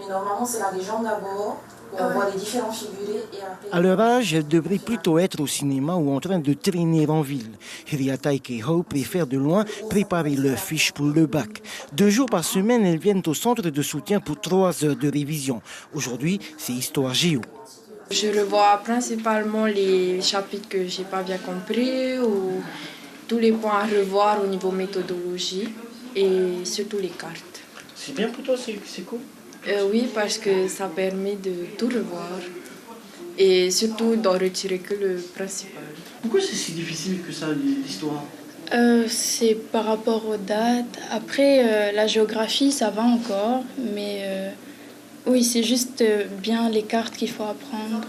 Mais normalement, c'est la légende d'abord, où on voit les différents figurés et après... À leur âge, elles devraient plutôt être au cinéma ou en train de traîner en ville. Hiriataike et Hope préfèrent de loin préparer leurs fiches pour le bac. 2 jours par semaine, elles viennent au centre de soutien pour 3 heures de révision. Aujourd'hui, c'est Histoire Géo. Je revois principalement les chapitres que j'ai pas bien compris ou tous les points à revoir au niveau méthodologie et surtout les cartes. C'est bien pour toi, c'est cool. Oui, parce que ça permet de tout revoir et surtout d'en retirer que le principal. Pourquoi c'est si difficile que ça, l'histoire? C'est par rapport aux dates. Après, la géographie, ça va encore, mais oui, c'est juste bien les cartes qu'il faut apprendre.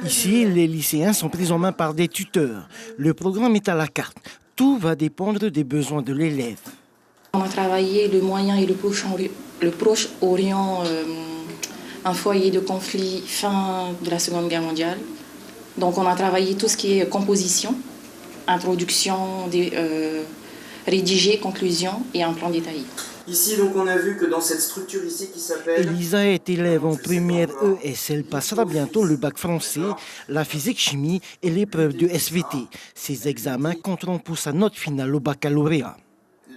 Ici, les lycéens sont pris en main par des tuteurs. Le programme est à la carte. Tout va dépendre des besoins de l'élève. On a travaillé le Moyen et le Proche-Orient, un foyer de conflit fin de la Seconde Guerre mondiale. Donc on a travaillé tout ce qui est composition, introduction, rédigé, conclusion et un plan détaillé. Ici, donc, on a vu que dans cette structure ici qui s'appelle... Elisa est élève en première ES. Elle passera bientôt le bac français, la physique-chimie et l'épreuve de SVT. Ces examens compteront pour sa note finale au baccalauréat.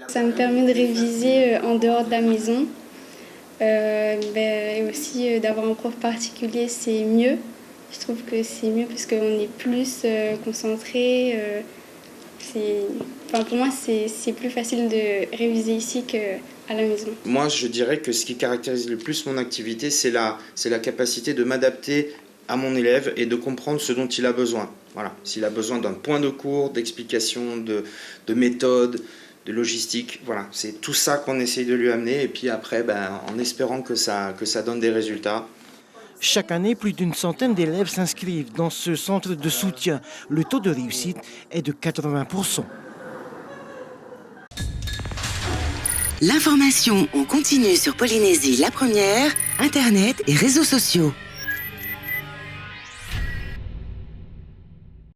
Ça me permet de réviser en dehors de la maison. Et aussi d'avoir un prof particulier, c'est mieux. Je trouve que c'est mieux parce qu'on est plus concentré. Pour moi, c'est plus facile de réviser ici qu'à la maison. Moi, je dirais que ce qui caractérise le plus mon activité, c'est la capacité de m'adapter à mon élève et de comprendre ce dont il a besoin. Voilà. S'il a besoin d'un point de cours, d'explication, de méthode, de logistique, voilà, c'est tout ça qu'on essaye de lui amener et puis après, en espérant que ça donne des résultats. Chaque année, plus d'une centaine d'élèves s'inscrivent dans ce centre de soutien. Le taux de réussite est de 80%. L'information en continu sur Polynésie la première, Internet et réseaux sociaux.